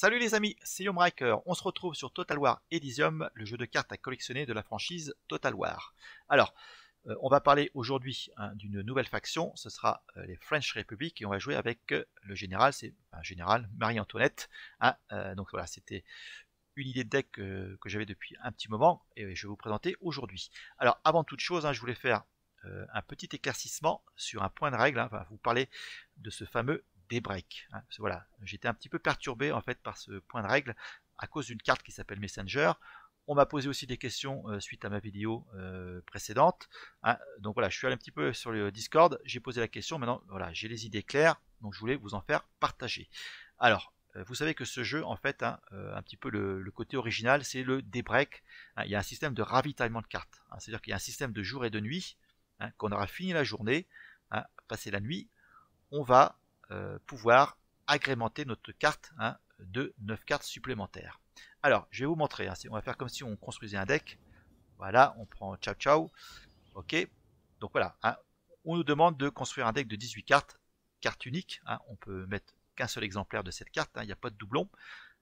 Salut les amis, c'est Yomriker. On se retrouve sur Total War Elysium, le jeu de cartes à collectionner de la franchise Total War. Alors, on va parler aujourd'hui d'une nouvelle faction, ce sera les French Republic, et on va jouer avec le général, c'est un général Marie-Antoinette. Donc voilà, c'était une idée de deck que j'avais depuis un petit moment, et je vais vous présenter aujourd'hui. Alors, avant toute chose, je voulais faire un petit éclaircissement sur un point de règle, vous parler de ce fameux Daybreak. Voilà, j'étais un petit peu perturbé en fait par ce point de règle à cause d'une carte qui s'appelle Messenger. On m'a posé aussi des questions suite à ma vidéo précédente. Donc voilà, je suis allé un petit peu sur le Discord, j'ai posé la question, maintenant voilà, j'ai les idées claires, donc je voulais vous en faire partager. Alors, vous savez que ce jeu, en fait, un petit peu le côté original, c'est le Daybreak. Il y a un système de ravitaillement de cartes. C'est-à-dire qu'il y a un système de jour et de nuit. Quand on aura fini la journée, passé la nuit, on va pouvoir agrémenter notre carte de 9 cartes supplémentaires. Alors, je vais vous montrer. On va faire comme si on construisait un deck. Voilà, on prend ciao ciao. Ok. Donc voilà, on nous demande de construire un deck de 18 cartes, carte unique. On peut mettre qu'un seul exemplaire de cette carte, il n'y a pas de doublon.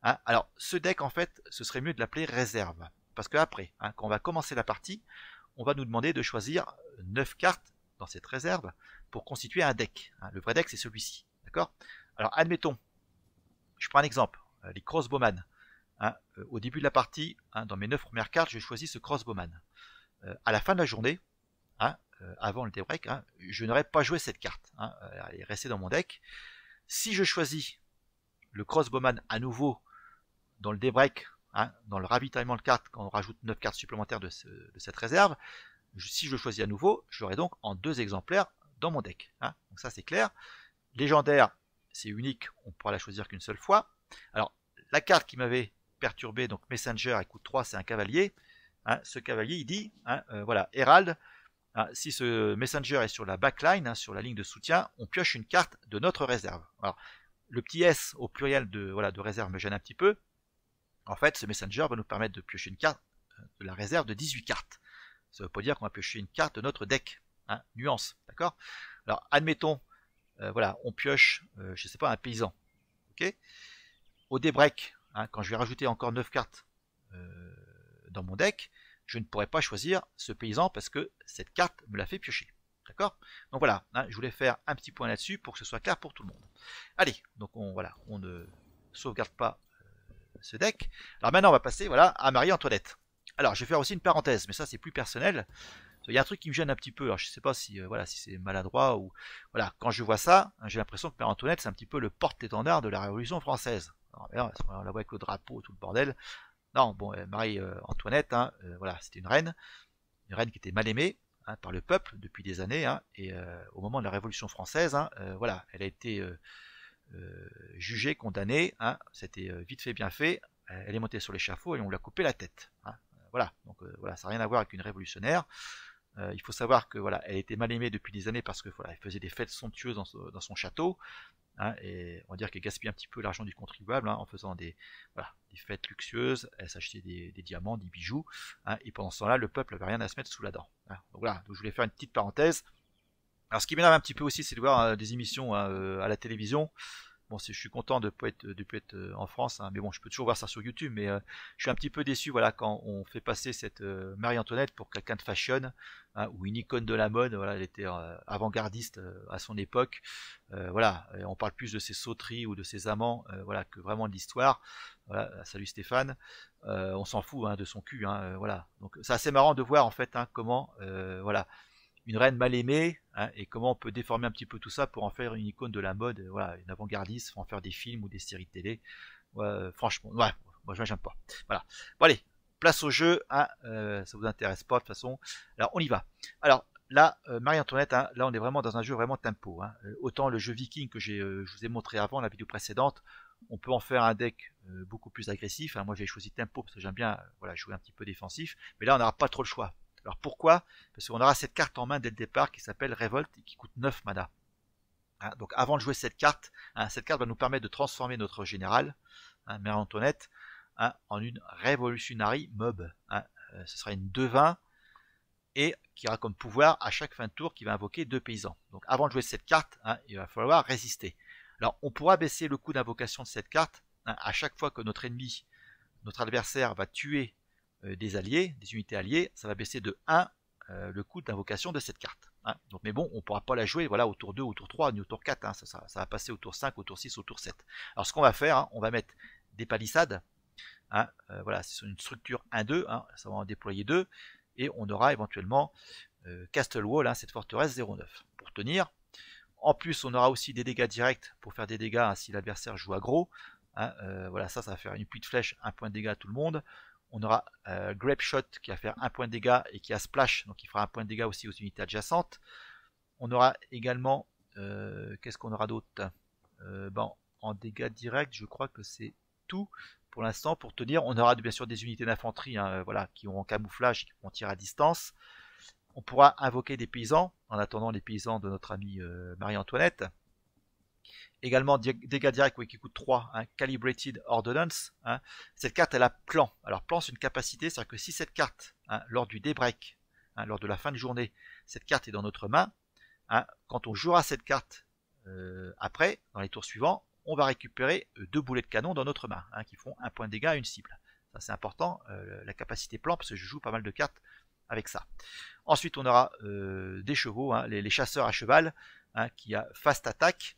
Alors, ce deck, en fait, ce serait mieux de l'appeler réserve. Parce qu'après, quand on va commencer la partie, on va nous demander de choisir 9 cartes dans cette réserve pour constituer un deck. Le vrai deck, c'est celui-ci. D'accord ? Alors, admettons, je prends un exemple, les crossbowman. Au début de la partie, dans mes 9 premières cartes, je choisis ce crossbowman. À la fin de la journée, avant le daybreak, je n'aurais pas joué cette carte. Elle est restée dans mon deck. Si je choisis le crossbowman à nouveau dans le daybreak, dans le ravitaillement de cartes, quand on rajoute 9 cartes supplémentaires de cette réserve, si je le choisis à nouveau, je l'aurai donc en 2 exemplaires dans mon deck. Donc ça c'est clair. Légendaire, c'est unique, on pourra la choisir qu'une seule fois. Alors, la carte qui m'avait perturbé, donc Messenger, elle coûte 3, c'est un cavalier. Ce cavalier, il dit, voilà, Herald, si ce Messenger est sur la backline, sur la ligne de soutien, on pioche une carte de notre réserve. Alors, le petit S au pluriel de réserve me gêne un petit peu. En fait, ce Messenger va nous permettre de piocher une carte de la réserve de 18 cartes. Ça ne veut pas dire qu'on va piocher une carte de notre deck. Nuance, d'accord ? Alors, admettons, voilà, on pioche, je sais pas, un paysan. Ok ? Au daybreak, quand je vais rajouter encore 9 cartes dans mon deck, je ne pourrai pas choisir ce paysan parce que cette carte me l'a fait piocher. D'accord ? Donc voilà, je voulais faire un petit point là-dessus pour que ce soit clair pour tout le monde. Allez, donc on ne sauvegarde pas ce deck. Alors maintenant, on va passer à Marie-Antoinette. Alors, je vais faire aussi une parenthèse, mais ça c'est plus personnel. Il y a un truc qui me gêne un petit peu, alors je ne sais pas si c'est maladroit ou voilà, quand je vois ça, j'ai l'impression que Marie-Antoinette c'est un petit peu le porte-étendard de la Révolution française. Alors, on la voit avec le drapeau, tout le bordel. Non, bon, Marie-Antoinette, voilà, c'était une reine qui était mal aimée par le peuple depuis des années, et au moment de la Révolution française, voilà, elle a été jugée, condamnée, c'était vite fait, bien fait. Elle est montée sur l'échafaud et on lui a coupé la tête. Voilà, donc voilà, ça n'a rien à voir avec une révolutionnaire. Il faut savoir que voilà, elle était mal aimée depuis des années parce que voilà, elle faisait des fêtes somptueuses dans son château, et on va dire qu'elle gaspillait un petit peu l'argent du contribuable en faisant des fêtes luxueuses. Elle s'achetait des diamants, des bijoux, et pendant ce temps-là, le peuple n'avait rien à se mettre sous la dent. Donc voilà, donc je voulais faire une petite parenthèse. Alors ce qui m'énerve un petit peu aussi, c'est de voir des émissions à la télévision. Bon, je suis content de ne pas être en France, mais bon, je peux toujours voir ça sur YouTube, mais je suis un petit peu déçu, voilà, quand on fait passer cette Marie-Antoinette pour quelqu'un de fashion, ou une icône de la mode. Voilà, elle était avant-gardiste à son époque. Voilà, et on parle plus de ses sauteries ou de ses amants, voilà, que vraiment de l'histoire. Voilà, salut Stéphane. On s'en fout de son cul, voilà. Donc c'est assez marrant de voir en fait comment, voilà, une reine mal aimée, et comment on peut déformer un petit peu tout ça pour en faire une icône de la mode, voilà, une avant-gardiste, en faire des films ou des séries de télé. Franchement, moi j'aime pas. Voilà. Bon allez, place au jeu, ça vous intéresse pas de toute façon. Alors on y va. Alors là, Marie-Antoinette, là on est vraiment dans un jeu vraiment tempo. Autant le jeu Viking que je vous ai montré avant la vidéo précédente, on peut en faire un deck beaucoup plus agressif. Moi j'ai choisi tempo parce que j'aime bien jouer un petit peu défensif, mais là on n'aura pas trop le choix. Alors pourquoi ? Parce qu'on aura cette carte en main dès le départ qui s'appelle Révolte et qui coûte 9 mana. Donc avant de jouer cette carte va nous permettre de transformer notre général, Marie-Antoinette, en une Revolutionary Mob. Ce sera une 2/20 et qui aura comme pouvoir à chaque fin de tour qui va invoquer 2 paysans. Donc avant de jouer cette carte, il va falloir résister. Alors on pourra baisser le coût d'invocation de cette carte hein, à chaque fois que notre adversaire va tuer des alliés, des unités alliées, ça va baisser de 1 le coût d'invocation de cette carte. Hein. Donc, mais bon, on ne pourra pas la jouer voilà, au tour 2, au tour 3, ni au tour 4. Hein. Ça va passer au tour 5, au tour 6, au tour 7. Alors ce qu'on va faire, hein, on va mettre des palissades. Hein, voilà, c'est une structure 1-2, hein, ça va en déployer 2. Et on aura éventuellement Castle Wall, hein, cette forteresse 0,9 pour tenir. En plus, on aura aussi des dégâts directs pour faire des dégâts hein, si l'adversaire joue aggro. Hein, voilà, ça va faire une pluie de flèches, 1 point de dégâts à tout le monde. On aura Grape Shot qui va faire 1 point de dégâts et qui a Splash, donc il fera 1 point de dégâts aussi aux unités adjacentes. On aura également, qu'est-ce qu'on aura d'autre bon, en dégâts directs, je crois que c'est tout pour l'instant pour tenir. On aura bien sûr des unités d'infanterie hein, voilà, qui auront camouflage, qui vont tirer à distance. On pourra invoquer des paysans, en attendant les paysans de notre amie Marie-Antoinette. Également dégâts directs oui, qui coûtent 3, hein, Calibrated Ordnance. Hein. Cette carte elle a plan. Alors plan c'est une capacité, c'est-à-dire que si cette carte, hein, lors du daybreak, hein, lors de la fin de journée, cette carte est dans notre main, hein, quand on jouera cette carte après, dans les tours suivants, on va récupérer 2 boulets de canon dans notre main, hein, qui font 1 point de dégâts à une cible. Ça c'est important, la capacité plan, parce que je joue pas mal de cartes avec ça. Ensuite on aura des chevaux, hein, les chasseurs à cheval, hein, qui a fast attack.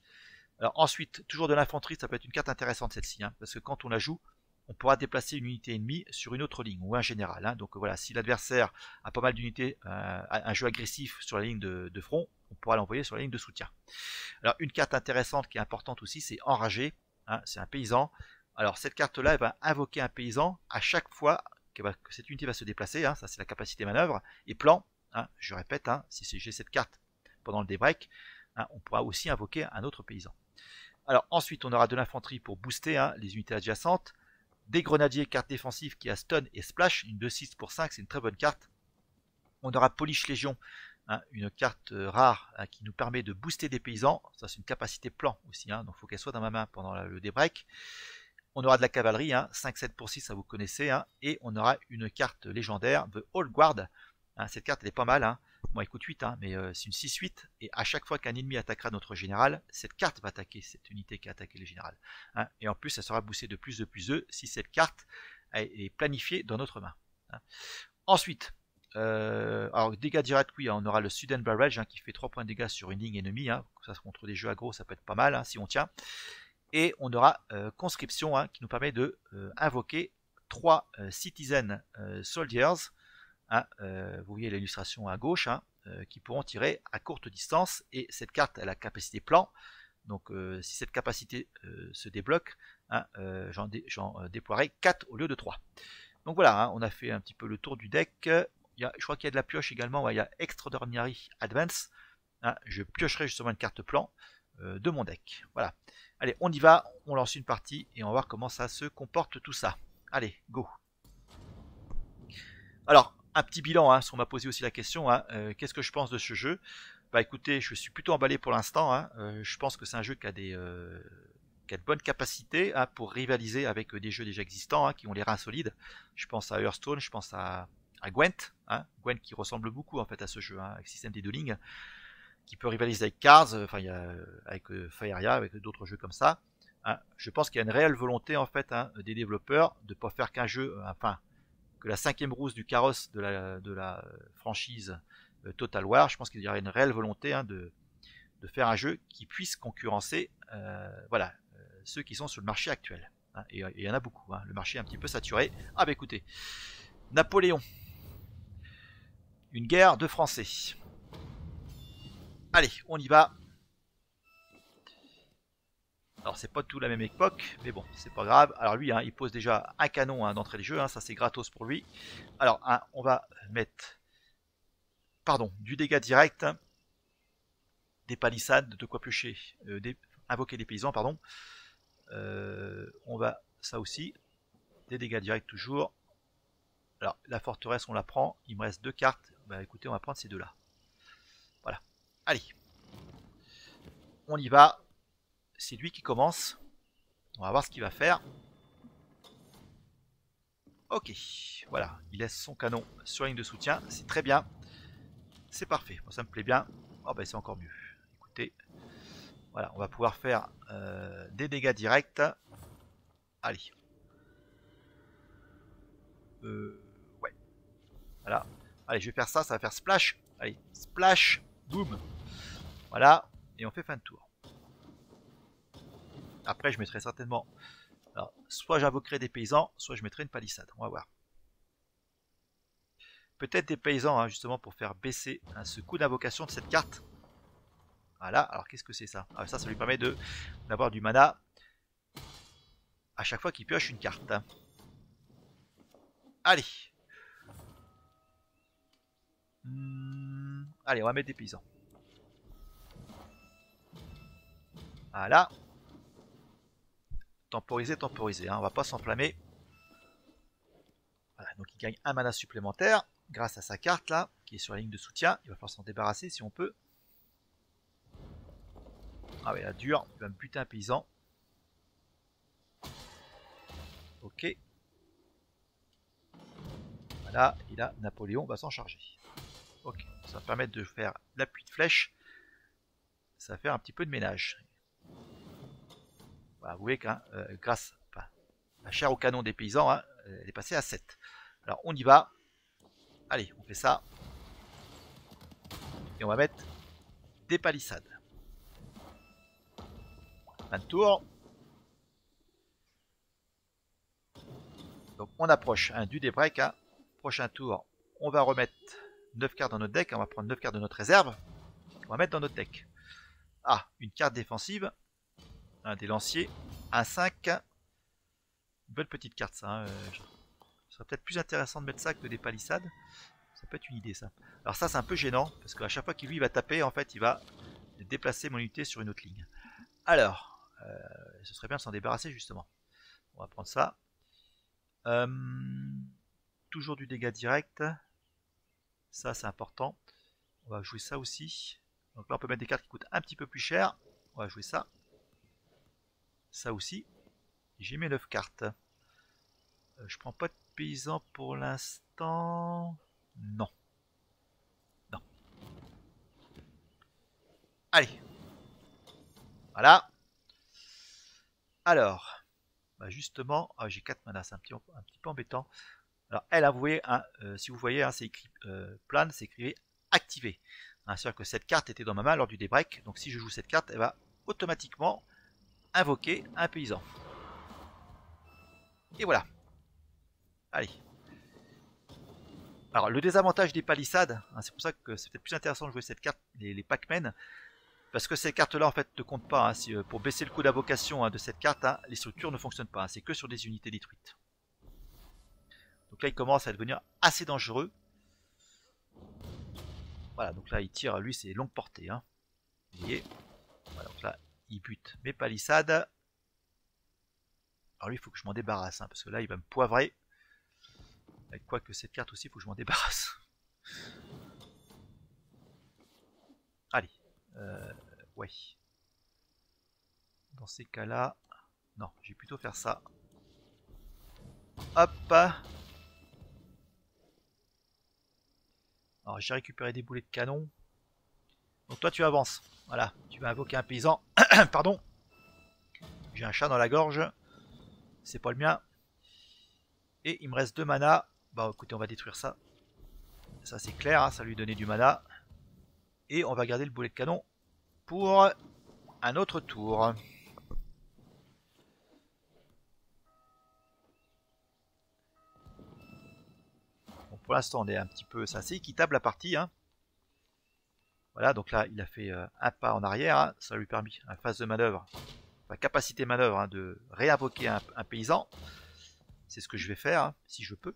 Alors ensuite, toujours de l'infanterie, ça peut être une carte intéressante celle-ci, hein, parce que quand on la joue, on pourra déplacer une unité ennemie sur une autre ligne, ou un général. Hein. Donc voilà, si l'adversaire a pas mal d'unités, un jeu agressif sur la ligne de front, on pourra l'envoyer sur la ligne de soutien. Alors une carte intéressante qui est importante aussi, c'est Enragé, hein, c'est un paysan. Alors cette carte-là, elle va invoquer un paysan à chaque fois que cette unité va se déplacer, hein, ça c'est la capacité manœuvre, et plan, hein, je répète, hein, si j'ai cette carte pendant le daybreak, hein, on pourra aussi invoquer un autre paysan. Alors ensuite on aura de l'infanterie pour booster hein, les unités adjacentes, des grenadiers, carte défensive qui a stun et splash, une 2-6 pour 5, c'est une très bonne carte. On aura Polish Légion, hein, une carte rare hein, qui nous permet de booster des paysans, ça c'est une capacité plan aussi, hein, donc il faut qu'elle soit dans ma main pendant le daybreak. On aura de la cavalerie, hein, 5-7 pour 6, ça vous connaissez, hein, et on aura une carte légendaire, The Old Guard. Hein, cette carte elle est pas mal, hein. Bon, elle coûte 8, hein, mais c'est une 6-8, et à chaque fois qu'un ennemi attaquera notre général, cette carte va attaquer cette unité qui a attaqué le général. Hein, et en plus, elle sera boostée de plus 2 si cette carte est planifiée dans notre main. Hein. Ensuite, alors dégâts directs, oui, on aura le Sudden Barrage hein, qui fait 3 points de dégâts sur une ligne ennemie. Hein, ça contre des jeux aggro, ça peut être pas mal hein, si on tient. Et on aura Conscription hein, qui nous permet de invoquer 3 Citizen Soldiers. Hein, vous voyez l'illustration à gauche, hein, qui pourront tirer à courte distance, et cette carte a la capacité plan, donc si cette capacité se débloque, hein, j'en déploierai 4 au lieu de 3. Donc voilà, hein, on a fait un petit peu le tour du deck. Je crois qu'il y a de la pioche également, ouais, il y a Extraordinary Advance, hein, je piocherai justement une carte plan de mon deck. Voilà, allez on y va, on lance une partie et on va voir comment ça se comporte tout ça. Allez, go. Alors, un petit bilan, hein, on m'a posé aussi la question, hein, qu'est-ce que je pense de ce jeu? Bah écoutez, je suis plutôt emballé pour l'instant, hein, je pense que c'est un jeu qui a de bonnes capacités hein, pour rivaliser avec des jeux déjà existants, hein, qui ont les reins solides. Je pense à Hearthstone, je pense à Gwent, hein, Gwent qui ressemble beaucoup en fait à ce jeu, hein, avec système des 2 lignes, qui peut rivaliser avec Cards, enfin avec Faeria, avec d'autres jeux comme ça. Hein. Je pense qu'il y a une réelle volonté en fait hein, des développeurs de ne pas faire qu'un jeu, enfin que la 5e roue du carrosse de la franchise Total War. Je pense qu'il y aurait une réelle volonté hein, de faire un jeu qui puisse concurrencer voilà, ceux qui sont sur le marché actuel. Hein, et il y en a beaucoup, hein, le marché est un petit peu saturé. Ah bah écoutez, Napoléon, une guerre de Français. Allez, on y va. Alors c'est pas tout la même époque, mais bon, c'est pas grave. Alors lui, hein, il pose déjà un canon hein, d'entrée de jeu, hein, ça c'est gratos pour lui. Alors hein, on va mettre, pardon, du dégât direct, hein, des palissades, de quoi piocher, invoquer des paysans, pardon. On va, ça aussi, des dégâts directs toujours. Alors la forteresse on la prend, il me reste 2 cartes. Bah écoutez, on va prendre ces 2 là. Voilà. Allez, on y va. C'est lui qui commence. On va voir ce qu'il va faire. Ok, voilà, il laisse son canon sur la ligne de soutien, c'est très bien. C'est parfait, moi ça me plaît bien. Oh ben c'est encore mieux. Écoutez, voilà, on va pouvoir faire des dégâts directs. Allez. Ouais. Voilà. Allez, je vais faire ça, ça va faire splash. Allez, splash, boum. Voilà, et on fait fin de tour. Après, je mettrai certainement... Alors, soit j'invoquerai des paysans, soit je mettrai une palissade. On va voir. Peut-être des paysans, hein, justement, pour faire baisser hein, ce coup d'invocation de cette carte. Voilà, alors qu'est-ce que c'est ça? Ça lui permet d'avoir du mana à chaque fois qu'il pioche une carte. Allez. Allez, on va mettre des paysans. Voilà. Temporiser, temporiser, hein, on va pas s'enflammer. Voilà, donc il gagne un mana supplémentaire grâce à sa carte là, qui est sur la ligne de soutien. Il va falloir s'en débarrasser si on peut. Ah ouais, la dure, il va me buter un paysan. Ok. Voilà, et là, Napoléon va s'en charger. Ok, ça va permettre de faire l'appui de flèche. Ça va faire un petit peu de ménage. Voilà, vous voyez que grâce à la chair au canon des paysans, hein, elle est passée à 7. Alors on y va. Allez, on fait ça. Et on va mettre des palissades. Fin de tour. Donc on approche du daybreak. Hein. Prochain tour, on va remettre 9 cartes dans notre deck. On va prendre 9 cartes de notre réserve. On va mettre dans notre deck. Ah, une carte défensive. Un des lanciers. Un 5. Une belle petite carte ça. Hein. Ce serait peut-être plus intéressant de mettre ça que des palissades. Ça peut être une idée ça. Alors ça c'est un peu gênant. Parce qu'à chaque fois qu'il lui va taper, en fait il va déplacer mon unité sur une autre ligne. Alors, ce serait bien de s'en débarrasser justement. On va prendre ça. Toujours du dégât direct. Ça c'est important. On va jouer ça aussi. Donc là on peut mettre des cartes qui coûtent un petit peu plus cher. On va jouer ça. Ça aussi. J'ai mes 9 cartes. Je prends pas de paysan pour l'instant. Non. Non. Allez. Voilà. Alors. Bah justement. Ah, j'ai 4 mana. C'est un petit peu embêtant. Alors elle, hein, vous voyez, hein, si vous voyez, hein, c'est écrit plan, c'est écrit activé. Hein, c'est-à-dire que cette carte était dans ma main lors du débreak. Donc si je joue cette carte, elle va automatiquement invoquer un paysan. Et voilà. Allez. Alors le désavantage des palissades, hein, c'est pour ça que c'est peut-être plus intéressant de jouer cette carte, les Pac-Men, parce que ces cartes-là en fait ne comptent pas. Hein, si, pour baisser le coût d'invocation hein, de cette carte, hein, les structures ne fonctionnent pas. Hein, c'est que sur des unités détruites. Donc là il commence à devenir assez dangereux. Voilà, donc là il tire, lui c'est longue portée. Hein. Vous voyez. Voilà, donc là il bute mes palissades. Alors lui il faut que je m'en débarrasse, hein, parce que là il va me poivrer. Avec quoi que cette carte aussi il faut que je m'en débarrasse. Allez. Ouais. Dans ces cas-là... Non, je vais plutôt faire ça. Hop. Alors j'ai récupéré des boulets de canon. Donc toi tu avances. Voilà, tu vas invoquer un paysan. Pardon. J'ai un chat dans la gorge. C'est pas le mien. Et il me reste 2 mana. Bah écoutez, on va détruire ça. Ça c'est clair, hein, ça lui donnait du mana. Et on va garder le boulet de canon pour un autre tour. Bon, pour l'instant on est un petit peu... C'est assez équitable la partie. Hein. Voilà, donc là il a fait un pas en arrière. Hein. Ça lui a permis, en phase de manœuvre, enfin capacité manœuvre, hein, de réinvoquer un paysan. C'est ce que je vais faire, hein, si je peux.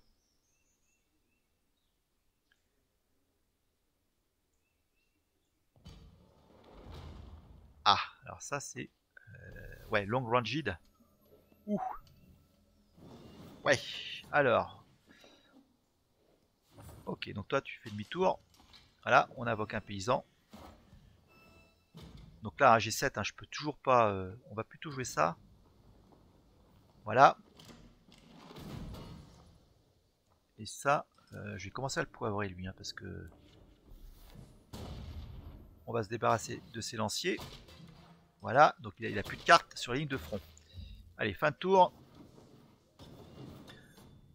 Ah, alors ça c'est... ouais, long ranged. Ouh. Ouais, alors. Ok, donc toi tu fais demi-tour. Voilà, on invoque un paysan. Donc là, un G7, hein, je peux toujours pas... on va plutôt jouer ça. Voilà. Et ça, je vais commencer à le poivrer lui, hein, parce que... On va se débarrasser de ses lanciers. Voilà, donc il a plus de cartes sur la ligne de front. Allez, fin de tour.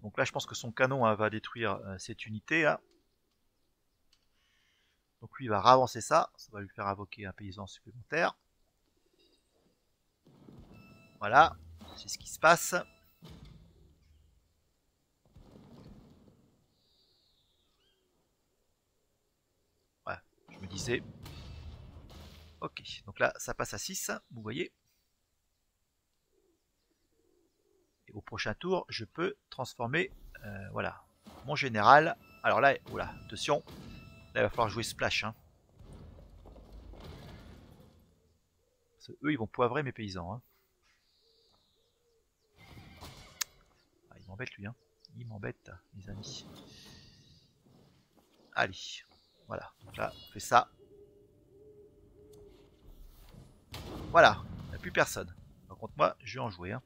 Donc là, je pense que son canon hein, va détruire cette unité. Hein. Donc lui, il va ravancer ça. Ça va lui faire invoquer un paysan supplémentaire. Voilà, c'est ce qui se passe. Voilà, je me disais. Ok, donc là, ça passe à 6, vous voyez. Et au prochain tour, je peux transformer, voilà, mon général. Alors là, oula, attention, là, il va falloir jouer splash. Hein. Parce que eux, ils vont poivrer mes paysans. Hein. Ah, il m'embête lui, hein. Il m'embête, les amis. Allez, voilà, donc là, on fait ça. Voilà, il n'y a plus personne. Par contre, moi, je vais en jouer. Hein.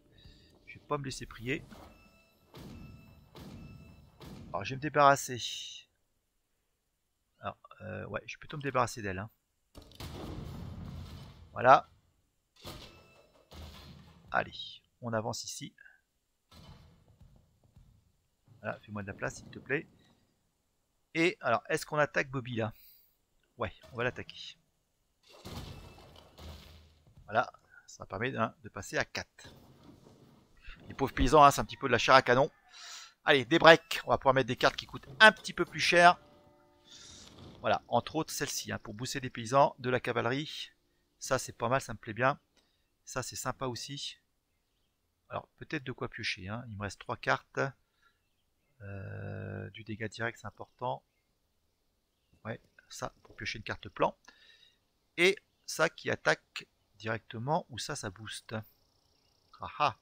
Je vais pas me laisser prier. Alors, je vais me débarrasser. Alors, ouais, je vais plutôt me débarrasser d'elle. Hein. Voilà. Allez, on avance ici. Voilà, fais-moi de la place, s'il te plaît. Et alors, est-ce qu'on attaque Bobby là? Ouais, on va l'attaquer. Voilà, ça permet hein, de passer à 4. Les pauvres paysans, hein, c'est un petit peu de la chair à canon. Allez, des breaks. On va pouvoir mettre des cartes qui coûtent un petit peu plus cher. Voilà, entre autres celle-ci, hein, pour booster des paysans, de la cavalerie. Ça, c'est pas mal, ça me plaît bien. Ça, c'est sympa aussi. Alors, peut-être de quoi piocher. Hein. Il me reste 3 cartes. Du dégât direct, c'est important. Ouais, ça, pour piocher une carte plan. Et ça qui attaque directement, ou ça booste. Ah ah,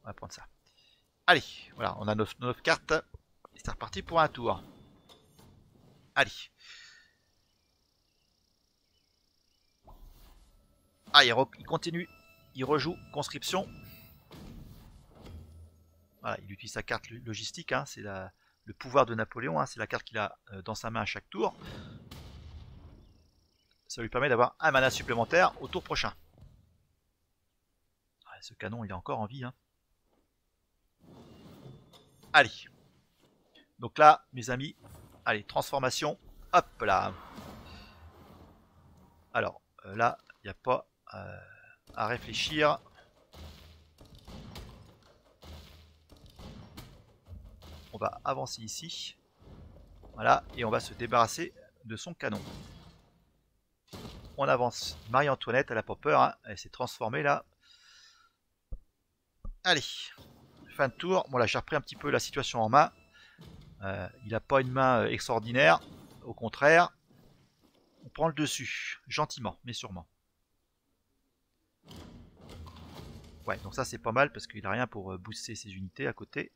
on va prendre ça. Allez, voilà, on a 9 cartes. Et c'est reparti pour un tour. Allez. Ah, il continue. Il rejoue conscription. Voilà, il utilise sa carte logistique. Hein, c'est le pouvoir de Napoléon. Hein, c'est la carte qu'il a dans sa main à chaque tour. Ça lui permet d'avoir un mana supplémentaire au tour prochain. Ah, ce canon, il est encore en vie. Hein. Allez. Donc là, mes amis, allez, transformation. Hop là. Alors, là, il n'y a pas à réfléchir. On va avancer ici. Voilà, et on va se débarrasser de son canon. On avance. Marie-Antoinette, elle a pas peur, hein. Elle s'est transformée là. Allez, fin de tour. Bon là, j'ai repris un petit peu la situation en main. Il n'a pas une main extraordinaire. Au contraire, on prend le dessus. Gentiment, mais sûrement. Ouais, donc ça c'est pas mal parce qu'il n'a rien pour booster ses unités à côté.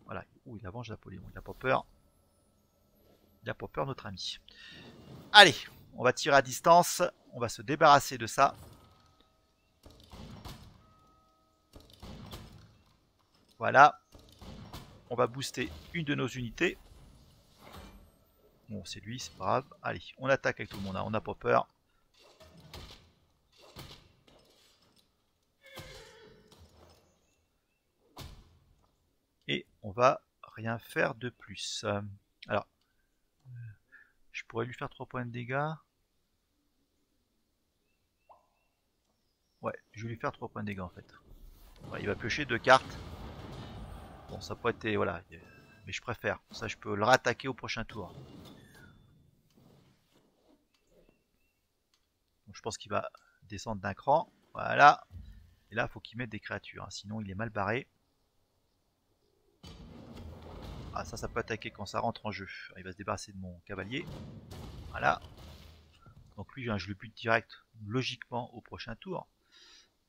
Voilà. Ouh, il avance Napoléon. Il n'a pas peur. Il n'a pas peur, notre ami. Allez, on va tirer à distance. On va se débarrasser de ça. Voilà. On va booster une de nos unités. Bon, c'est lui, c'est pas grave. Allez, on attaque avec tout le monde. Hein. On n'a pas peur. Et on va rien faire de plus. Alors, je pourrais lui faire 3 points de dégâts. Ouais, je vais lui faire 3 points de dégâts en fait. Ouais, il va piocher 2 cartes. Bon, ça pourrait être... Voilà. Mais je préfère. Ça, je peux le rattaquer au prochain tour. Donc, je pense qu'il va descendre d'un cran. Voilà. Et là, il faut qu'il mette des créatures. Hein, sinon, il est mal barré. Ah, ça peut attaquer quand ça rentre en jeu. Il va se débarrasser de mon cavalier. Voilà. Donc lui, je le bute direct, logiquement, au prochain tour.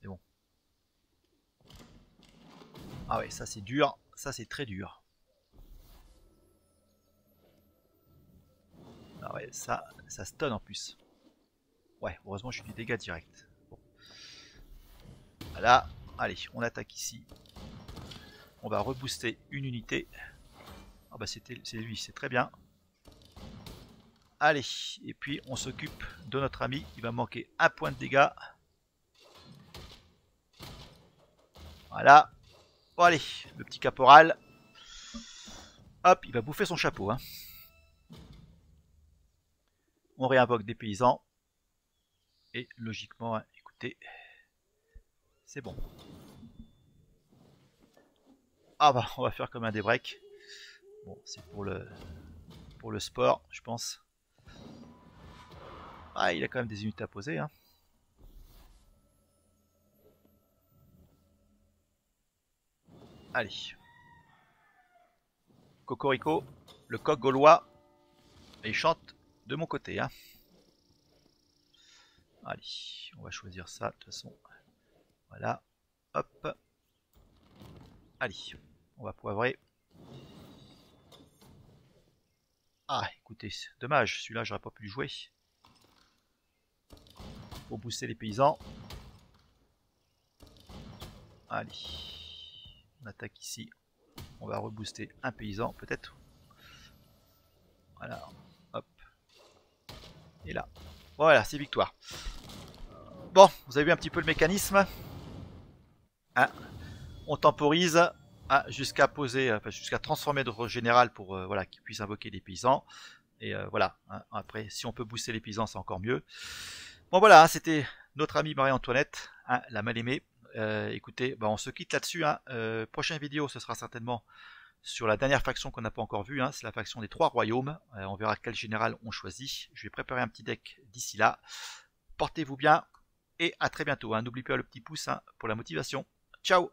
Mais bon. Ah ouais, ça c'est dur. Ça c'est très dur. Ah ouais, ça stun en plus. Ouais, heureusement, je fais du dégât direct. Bon. Voilà. Allez, on attaque ici. On va rebooster une unité. Ah bah c'est lui, c'est très bien. Allez, et puis on s'occupe de notre ami. Il va manquer un point de dégâts. Voilà. Bon allez, le petit caporal. Hop, il va bouffer son chapeau. Hein. On réinvoque des paysans. Et logiquement, hein, écoutez, c'est bon. Ah bah, on va faire comme un débreak. Bon, c'est pour le sport, je pense. Ah, il a quand même des unités à poser. Hein. Allez. Cocorico, le coq gaulois. Et il chante de mon côté. Hein. Allez, on va choisir ça de toute façon. Voilà. Hop. Allez, on va poivrer. Ah, écoutez, dommage, celui-là, j'aurais pas pu le jouer. Pour booster les paysans. Allez, on attaque ici. On va rebooster un paysan, peut-être. Voilà, hop. Et là. Voilà, c'est victoire. Bon, vous avez vu un petit peu le mécanisme. Hein, on temporise jusqu'à poser, enfin, jusqu'à transformer notre général pour voilà, qu'il puisse invoquer des paysans. Et voilà, hein, après, si on peut booster les paysans, c'est encore mieux. Bon voilà, hein, c'était notre amie Marie-Antoinette, hein, la mal-aimée. Écoutez, bah, on se quitte là-dessus. Hein. Prochaine vidéo, ce sera certainement sur la dernière faction qu'on n'a pas encore vue. Hein, c'est la faction des 3 royaumes. On verra quel général on choisit. Je vais préparer un petit deck d'ici là. Portez-vous bien et à très bientôt. Hein. N'oubliez pas le petit pouce hein, pour la motivation. Ciao!